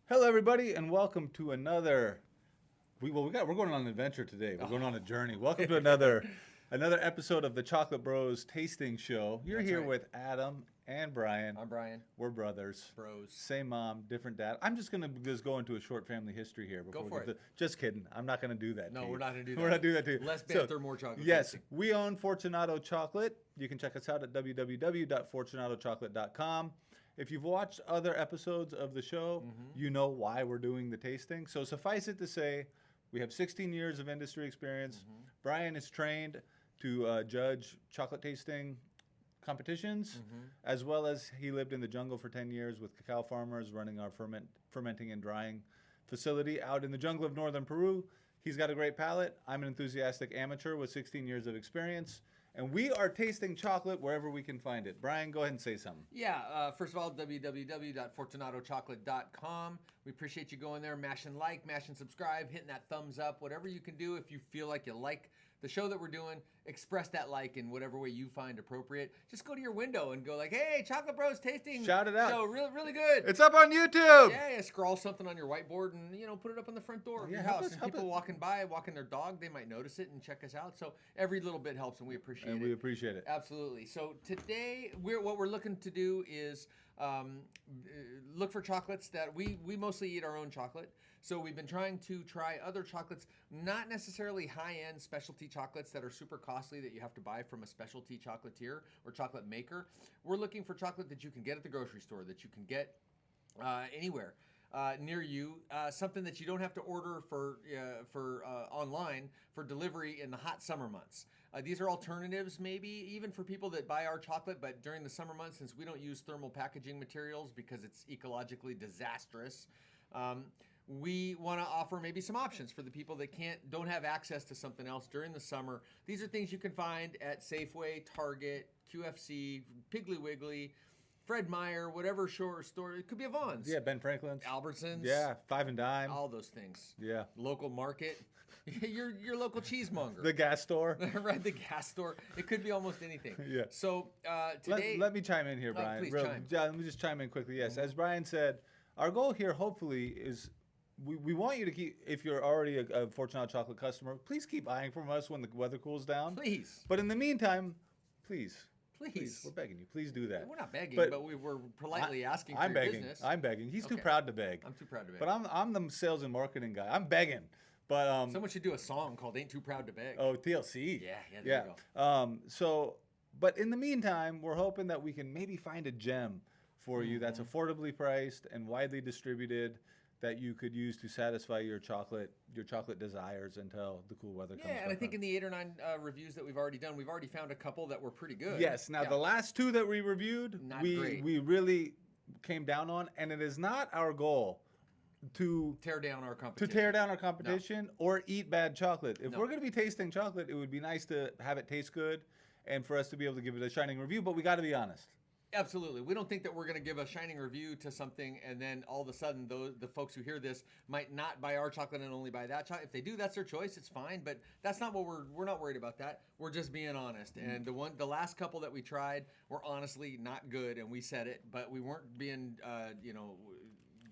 Hello, everybody, and welcome to another. We're going on an adventure today. We're going on a journey. Welcome to another episode of the Chocolate Bros Tasting Show. You're That's here right. with Adam and Brian. I'm Brian. We're brothers. Bros. Same mom, different dad. I'm just gonna go into a short family history here. Before Go for we get it. just kidding. I'm not gonna do that. No, to we're you. not gonna do that. We're not doing that to you. Less So, Panther, more chocolate. Yes, tasting. we own Fortunato Chocolate. You can check us out at www.fortunatochocolate.com. If you've watched other episodes of the show, you know why we're doing the tasting. So suffice it to say, we have 16 years of industry experience. Brian is trained to judge chocolate tasting competitions, as well as he lived in the jungle for 10 years with cacao farmers running our fermenting and drying facility out in the jungle of northern Peru. He's got a great palate. I'm an enthusiastic amateur with 16 years of experience. And we are tasting chocolate wherever we can find it. Brian, go ahead and say something. Yeah, first of all, www.fortunatochocolate.com. We appreciate you going there, mashing like, mashing subscribe, hitting that thumbs up, whatever you can do. If you feel like you like the show that we're doing, express that like in whatever way you find appropriate. Just go to your window and go like, hey, Chocolate Bros tasting. Shout it out. So really good. It's up on YouTube. Yeah, scrawl something on your whiteboard and put it up on the front door of your help house. us- And help people us. walking their dog, they might notice it and check us out. So every little bit helps, and we appreciate And it. we appreciate it. Absolutely. So today, what we're looking to do is look for chocolates that we mostly eat our own chocolate. So we've been trying to try other chocolates, not necessarily high-end specialty chocolates that are super costly that you have to buy from a specialty chocolatier or chocolate maker. We're looking for chocolate that you can get at the grocery store, that you can get anywhere. Near you, something that you don't have to order for online for delivery in the hot summer months. These are alternatives, maybe even for people that buy our chocolate, but during the summer months, since we don't use thermal packaging materials because it's ecologically disastrous, we want to offer maybe some options for the people that don't have access to something else during the summer. These are things you can find at Safeway, Target, QFC, Piggly Wiggly, Fred Meyer, whatever store. It could be a Vons. Yeah, Ben Franklin's. Albertsons. Yeah, Five and Dime. All those things. Yeah. Local market. your local cheesemonger. The gas store. Right, the gas store. It could be almost anything. Yeah. So today, Let me chime in here, Brian. please chime. Yeah, let me just chime in quickly. Yes, as Brian said, our goal here hopefully is we want you to keep, if you're already a Fortunato chocolate customer, please keep buying from us when the weather cools down. please, But in the meantime, please, please. we're begging you, please do that. We're not begging, But but we were politely asking for I'm your begging. business. I'm begging. He's too Okay. proud to beg. I'm too proud to beg. But I'm the sales and marketing guy. I'm begging. But Someone should do a song called "Ain't Too Proud to Beg." oh, TLC. Yeah, there you go. But in the meantime, we're hoping that we can maybe find a gem for you that's affordably priced and widely distributed that you could use to satisfy your chocolate desires until the cool weather comes. Yeah, and I back think on. in the 8 or 9 reviews that we've already done, we've already found a couple that were pretty good. Yes. Now Yeah. the last two that we reviewed, Not we great. really came down on, and it is not our goal to tear down our competition. tear down our competition or eat bad chocolate. If No. we're going to be tasting chocolate, it would be nice to have it taste good and for us to be able to give it a shining review, but we got to be honest. Absolutely. We don't think that we're going to give a shining review to something and then all of a sudden the folks who hear this might not buy our chocolate and only buy that chocolate. If they do, that's their choice. It's fine, but that's not what we're not worried about that. We're just being honest. And the last couple that we tried were honestly not good, and we said it, but we weren't being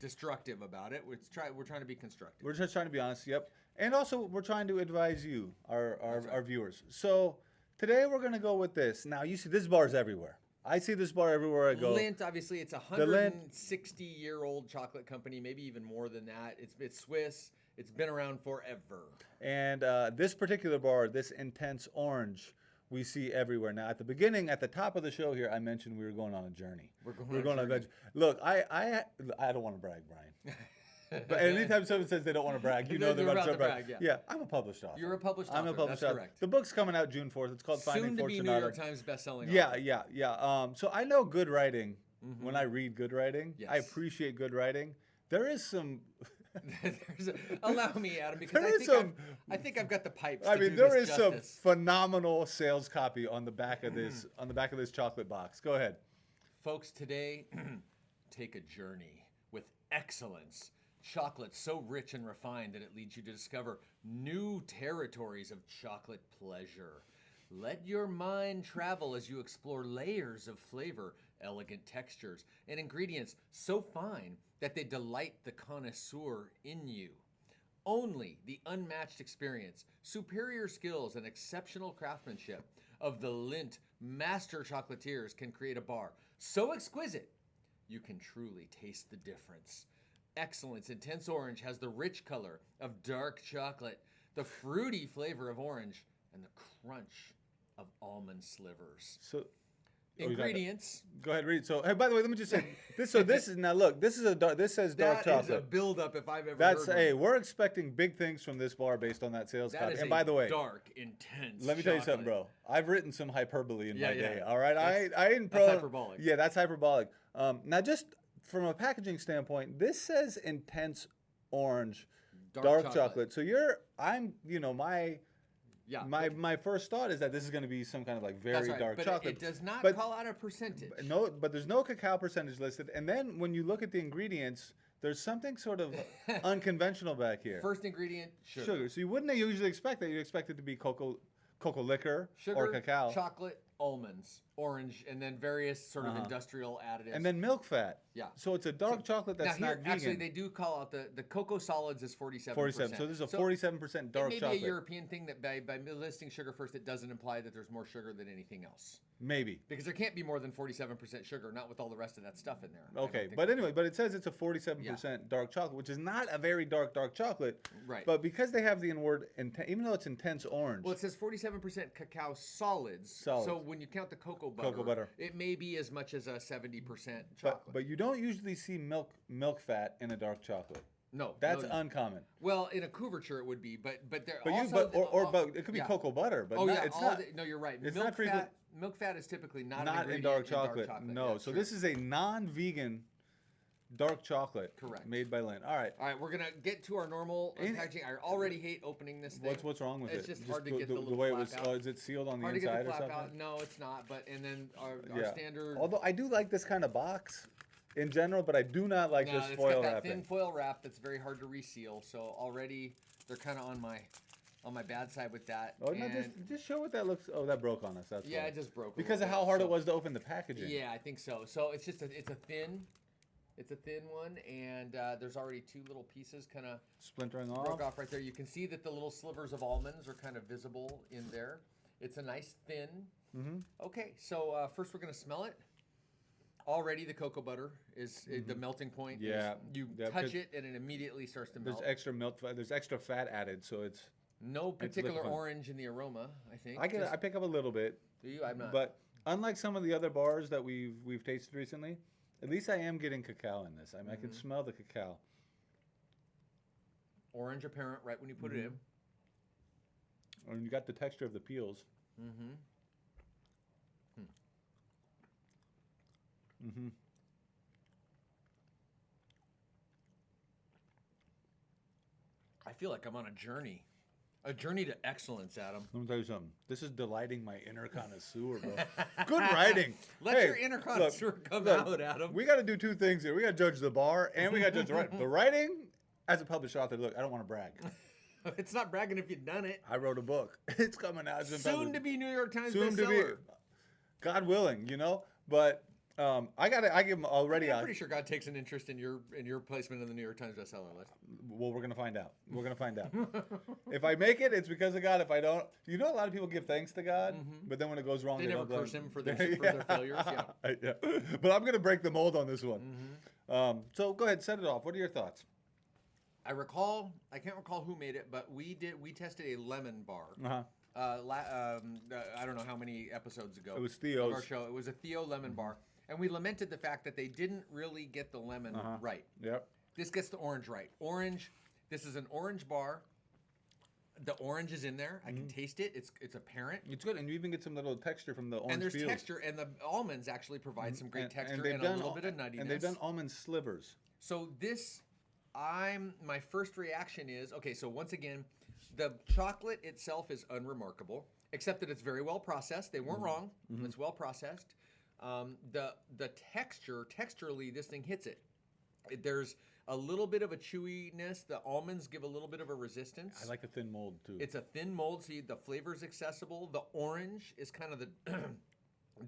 destructive about it. We're trying to be constructive. We're just trying to be honest, yep. And also, we're trying to advise you, our viewers. So today we're going to go with this. Now, you see, this bar's everywhere. I see this bar everywhere I go. Lindt, obviously, it's a Lindt- 160-year-old chocolate company, maybe even more than that. It's Swiss. It's been around forever. And this particular bar, this intense orange, we see everywhere. Now, at the beginning, at the top of the show here, I mentioned we were going on a journey. We're going on on a a journey. Look, I don't want to brag, Brian. But anytime someone says they don't want to brag, you know they're about to brag. yeah. I'm a published author. You're a published I'm a author, published that's author. correct. The book's coming out June 4th. It's called Finding Soon to be New Fortunato. York Times bestselling Yeah, author. yeah. So I know good writing. When I read good writing, I Yes. appreciate good writing. There is some. Allow me, Adam, because There is I think I've got the pipes. I to mean, do there this is some justice. phenomenal sales copy on the back of this chocolate box. Go ahead. Folks, today, take a journey with excellence. Chocolate so rich and refined that it leads you to discover new territories of chocolate pleasure. Let your mind travel as you explore layers of flavor elegant textures, and ingredients so fine that they delight the connoisseur in you. Only the unmatched experience, superior skills, and exceptional craftsmanship of the Lindt master chocolatiers can create a bar so exquisite you can truly taste the difference. Excellence Intense Orange has the rich color of dark chocolate, the fruity flavor of orange, and the crunch of almond slivers. So Ingredients. Go ahead, read. So, hey, by the way, let me just say this. So this is now look. This is a dark. This says dark That is chocolate. a buildup if I've ever That's heard hey, one. we're expecting big things from this bar based on that sales That copy. is And a by the way, dark, intense. let me tell you something, chocolate. bro. I've written some hyperbole in Yeah, my yeah. day. All right, I didn't. That's hyperbolic. Yeah, that's hyperbolic. Now, just from a packaging standpoint, this says intense orange, dark chocolate. So Yeah. my first thought is that this is going to be some kind of like very That's right, dark but chocolate. it does not But call out a percentage. no, but there's no cacao percentage listed. And then when you look at the ingredients, there's something sort of unconventional back here. First ingredient, sugar. Sugar. So you wouldn't usually expect that. You'd expect it to be cocoa liquor Sugar, or cacao. chocolate, almonds, orange, and then various sort of industrial additives. And then milk fat. Yeah. So it's a dark chocolate that's now here, not vegan. actually, they do call out the cocoa solids is 47%. 47. So this is a 47% dark it may chocolate. be a European thing that by listing sugar first, it doesn't imply that there's more sugar than anything else. Maybe. Because there can't be more than 47% sugar, not with all the rest of that stuff in there. I don't Okay, think but so. anyway, but it says it's a 47% dark chocolate, which is not a very dark chocolate. Right. But because they have the word, even though it's intense orange. Well, it says 47% cacao solids. Solids. So when you count the cocoa butter, it may be as much as a 70% chocolate. But you don't usually see milk fat in a dark chocolate. No, That's no. uncommon. Well, in a couverture it would be, but there But also but it could be cocoa butter, but it's not. No, you're right. It's milk not frequent. Milk fat is typically not an Not in ingredient dark chocolate. No, Yeah, so true. this is a non-vegan dark chocolate. Correct. Made by Lindt. All right. All right, we're gonna get to our normal packaging. I already hate opening this thing. What's wrong with It's it? just hard to get the the little way it flap was. out. Oh, is it sealed on the Hard to inside get the or flap something? out. No, it's not. But and then our Yeah. standard. Although I do like this kind of box in general, but I do not like this it's foil got that wrapping. thin foil wrap that's very hard to reseal. So already they're kind of on my bad side with that. Oh no! And Just show what that looks. Oh, that broke on us. That's yeah, why. it just broke a because of little how bit, hard so- it was to open the packaging. Yeah, I think so. So it's just it's a thin one, and there's already two little pieces kind of Splintering broke off. off right there. You can see that the little slivers of almonds are kind of visible in there. It's a nice thin. Okay, so first we're gonna smell it. Already the cocoa butter is the melting point. Yeah. You Yeah, touch 'cause it and it immediately starts to There's melt. extra milk. There's extra fat added, so it's. No particular liquefied. orange in the aroma, I think. I pick up a little bit. Do you? I'm not. But unlike some of the other bars that we've tasted recently, at least I am getting cacao in this. I mean, I can smell the cacao. Orange apparent right when you put it in. And you got the texture of the peels. I feel like I'm on a journey to excellence, Adam. Let me tell you something. This is delighting my inner connoisseur, bro. Good writing. Let Hey, your inner connoisseur come look, out, Adam. We got to do two things here. We got to judge the bar, and we got to judge the writing. The writing, as a published author, look, I don't want to brag. It's not bragging if you've done it. I wrote a book. It's coming out. It's been Soon published. to be New York Times Soon to be. bestseller. God willing, you know. But I give them already. I'm pretty sure God takes an interest in your placement in the New York Times bestseller list. Well, we're gonna find out. We're gonna find out. If I make it, it's because of God. If I don't, you know, a lot of people give thanks to God, but then when it goes wrong, They they never don't blame curse him for their failures. Yeah. Yeah. But I'm gonna break the mold on this one. So go ahead, set it off. What are your thoughts? I can't recall who made it, but we tested a lemon bar. I don't know how many episodes ago. It was Of Theo's. our show. It was a Theo lemon bar. And we lamented the fact that they didn't really get the lemon right. Yep. This gets the orange right. This is an orange bar. The orange is in there. I can taste it. It's apparent. It's good, and you even get some little texture from the orange And there's peels. texture, and the almonds actually provide some great texture they've and a little bit of nuttiness. And they've done almond slivers. So my first reaction is, okay, so once again, the chocolate itself is unremarkable, except that it's very well processed. They weren't wrong. It's well processed. The texturally, this thing hits it. There's a little bit of a chewiness. The almonds give a little bit of a resistance. I like the thin mold too. It's a thin mold, so the flavor's accessible. The orange is kind of the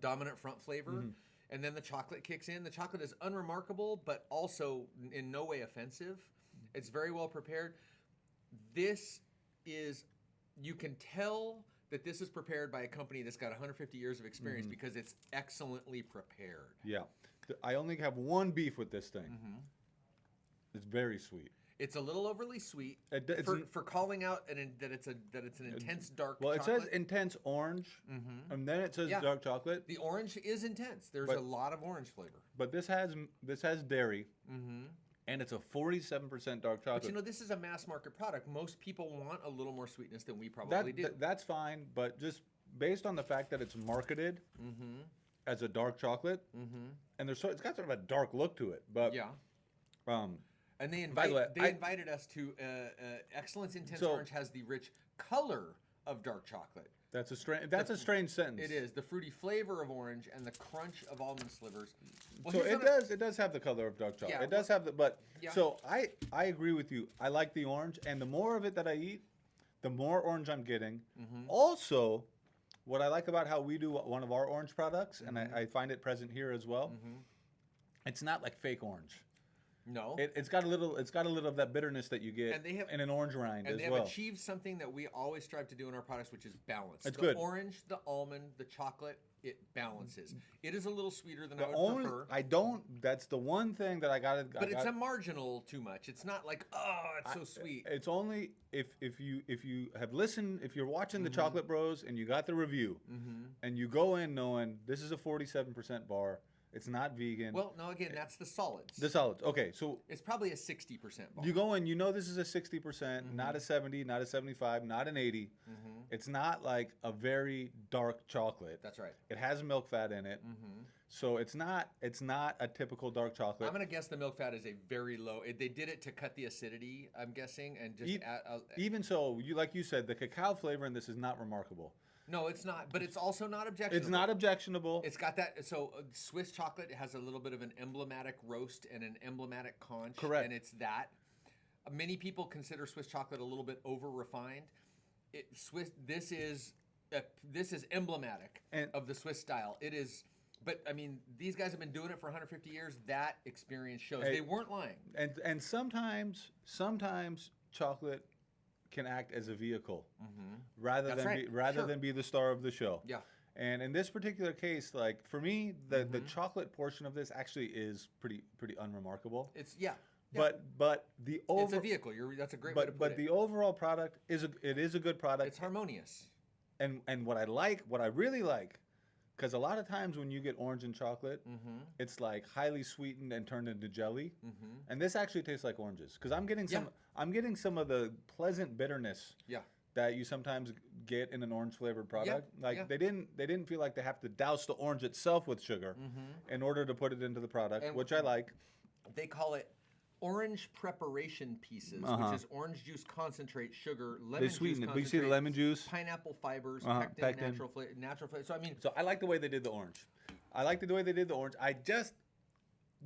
dominant front flavor. and then the chocolate kicks in. The chocolate is unremarkable, but also in no way offensive. It's very well prepared. This is, you can tell that this is prepared by a company that's got 150 years of experience because it's excellently prepared. Yeah. I only have one beef with this thing. It's very sweet. It's a little overly sweet It's for calling out that it's an intense dark well, chocolate. it says intense orange, and then it says dark chocolate. The orange is intense. There's a lot of orange flavor. But this has dairy, and it's a 47% dark chocolate. But you know, this is a mass market product. Most people want a little more sweetness than we probably do. That's fine, but just based on the fact that it's marketed as a dark chocolate, and it's got sort of a dark look to it. But and they by the way, invited us to Excellence Intense Orange has the rich color of dark chocolate. That's a strange sentence. It is the fruity flavor of orange and the crunch of almond slivers. Well, so it does have the color of dark chocolate. Yeah, it does have so I agree with you. I like the orange, and the more of it that I eat, the more orange I'm getting. Also, what I like about how we do one of our orange products, and I find it present here as well, it's not like fake orange. No, it's got a little of that bitterness that you get in an orange rind as well. And they have achieved something that we always strive to do in our products, which is balance. It's the good. Orange, the almond, the chocolate, it balances. It is a little sweeter than I would prefer. That's the one thing that I got. But it's a marginal too much. It's not like, it's so sweet. It's only if you have listened, if you're watching the Chocolate Bros and you got the review, and you go in knowing this is a 47% bar. It's not vegan. Well, no, again, that's the solids. The solids. Okay, so it's probably a 60% bar. You go in, you know this is a 60%, not a 70, not a 75, not an 80. It's not like a very dark chocolate. That's right. It has milk fat in it. So it's not a typical dark chocolate. I'm going to guess the milk fat is a very low. They did it to cut the acidity, I'm guessing, and just even so, like you said, the cacao flavor in this is not remarkable. No, it's not, but it's also not objectionable. It's not objectionable. It's got that, so Swiss chocolate has a little bit of an emblematic roast and an emblematic conch. Correct. And it's that. Many people consider Swiss chocolate a little bit over-refined. This is emblematic of the Swiss style. It is, but I mean, these guys have been doing it for 150 years. That experience shows. They weren't lying. And sometimes chocolate can act as a vehicle rather than be the star of the show. Yeah. And in this particular case, like for me, the chocolate portion of this actually is pretty unremarkable. It's But the it's a vehicle. That's a great way to put it. But the overall product is a good product. It's harmonious. And what I really like, because a lot of times when you get orange and chocolate, it's like highly sweetened and turned into jelly. And this actually tastes like oranges because I'm getting some of the pleasant bitterness that you sometimes get in an orange flavored product. They didn't feel like they have to douse the orange itself with sugar in order to put it into the product, which I like. They call it orange preparation pieces, which is orange juice concentrate, sugar, lemon juice concentrate. But you see the lemon juice, pineapple fibers, pectin, natural flavor. So I like the way they did the orange. I just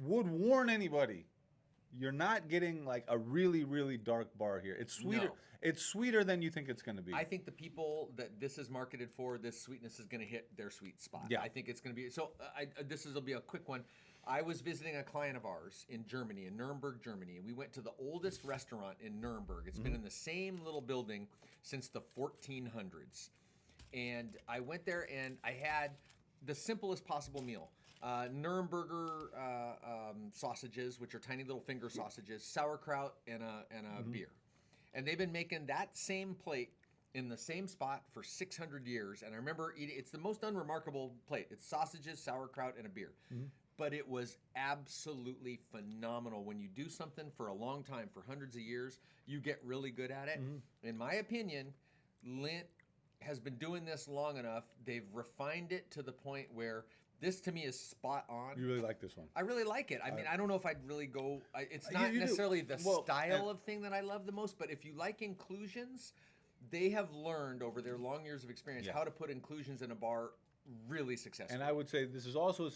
would warn anybody, you're not getting like a really, really dark bar here. It's sweeter. No. It's sweeter than you think it's going to be. I think the people that this is marketed for, this sweetness is going to hit their sweet spot. Yeah. I think it's going to be. So will be a quick one. I was visiting a client of ours in Germany, in Nuremberg, Germany. We went to the oldest restaurant in Nuremberg. It's been in the same little building since the 1400s. And I went there and I had the simplest possible meal. Nuremberger sausages, which are tiny little finger sausages, sauerkraut, and a beer. And they've been making that same plate in the same spot for 600 years. And I remember eating, it's the most unremarkable plate. It's sausages, sauerkraut, and a beer. But it was absolutely phenomenal. When you do something for a long time, for hundreds of years, you get really good at it. In my opinion, Lindt has been doing this long enough. They've refined it to the point where this to me is spot on. You really like this one? I really like it. I mean, I don't know if I'd really go. It's not necessarily the style of thing that I love the most, but if you like inclusions, they have learned over their long years of experience how to put inclusions in a bar really successful. And I would say this is also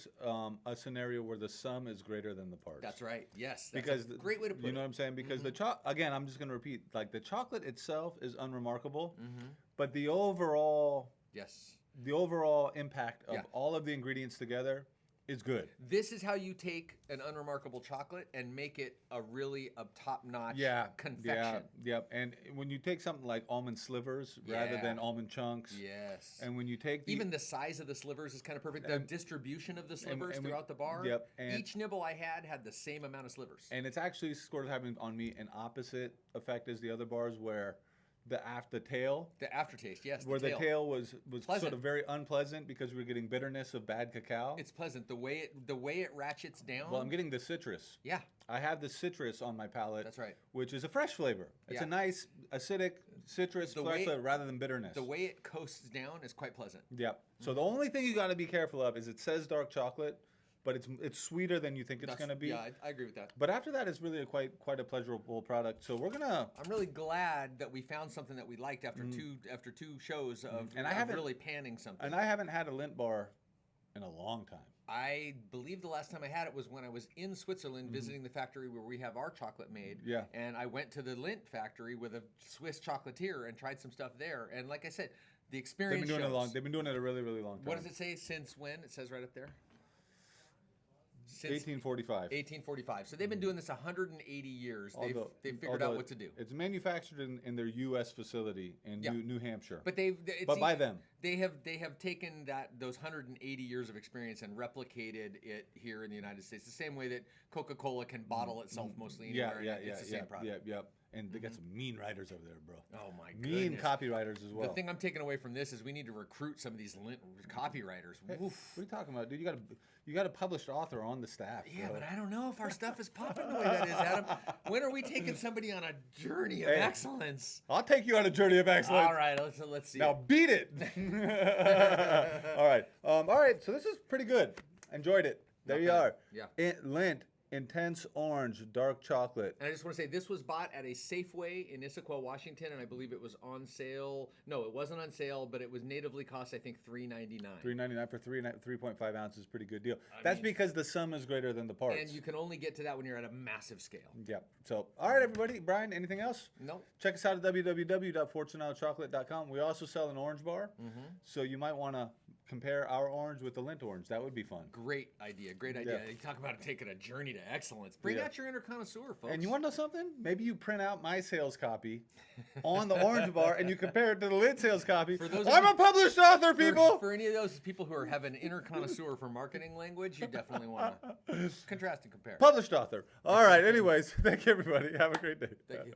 a scenario where the sum is greater than the parts. That's right. Yes. That's because a great way to put it. You know what I'm saying? Because again, I'm just going to repeat, like the chocolate itself is unremarkable, but the overall impact of all of the ingredients together It's good. This is how you take an unremarkable chocolate and make it a top-notch confection. Yep. And when you take something like almond slivers rather than almond chunks. Yes. And when you take even the size of the slivers is kind of perfect. The distribution of the slivers throughout the bar. Yep. And each nibble I had the same amount of slivers. And it's actually sort of having on me an opposite effect as the other bars, where the aftertaste, yes. Where the tail was pleasant. Sort of very unpleasant because we were getting bitterness of bad cacao. It's pleasant the way it ratchets down. Well, I'm getting the citrus. Yeah. I have the citrus on my palate. That's right. Which is a fresh flavor. It's a nice acidic citrus flavor rather than bitterness. The way it coasts down is quite pleasant. Yep. So the only thing you got to be careful of is it says dark chocolate, but it's sweeter than you think it's going to be. Yeah, I agree with that. But after that, it's really quite a pleasurable product. So we're gonna. I'm really glad that we found something that we liked after two shows of really panning something. And I haven't had a Lindt bar in a long time. I believe the last time I had it was when I was in Switzerland visiting the factory where we have our chocolate made. Yeah. And I went to the Lindt factory with a Swiss chocolatier and tried some stuff there. And like I said, the experience. They've been doing it a really, really long time. What does it say? Since when? It says right up there. Since 1845. 1845. So they've been doing this 180 years. They've figured out what to do. It's manufactured in their U.S. facility in New Hampshire. But by them. They have taken those 180 years of experience and replicated it here in the United States. The same way that Coca-Cola can bottle itself mostly anywhere. It's the same product. Yep. And they got some mean writers over there, bro. Oh my goodness. Mean copywriters as well. The thing I'm taking away from this is we need to recruit some of these Lindt copywriters. Hey, what are you talking about, dude? You got a published author on the staff. Yeah, bro. but I don't know if our stuff is popping the way that is, Adam. When are we taking somebody on a journey of excellence? I'll take you on a journey of excellence. All right, let's see. Now beat it. All right. So this is pretty good. Enjoyed it. There you are. Yeah. Lindt Intense Orange Dark Chocolate. And I just want to say this was bought at a Safeway in Issaquah, Washington, and I believe it was on sale. No, it wasn't on sale, but it was natively cost, I think, $3.99. $3.99 for 3.5 ounces. Pretty good deal. That's because the sum is greater than the parts. And you can only get to that when you're at a massive scale. Yep. So, all right, everybody. Brian, anything else? No. Check us out at www.fortunadochocolate.com. We also sell an orange bar, so you might want to compare our orange with the Lindt orange. That would be fun. Great idea. Yeah. You talk about taking a journey to excellence. Bring out your inner connoisseur, folks. And you want to know something? Maybe you print out my sales copy on the orange bar and you compare it to the Lindt sales copy. I'm a published author, people! For any of those people who have an inner connoisseur for marketing language, you definitely want to contrast and compare. Published author. All right, anyways, thank you, everybody. Have a great day. Thank you.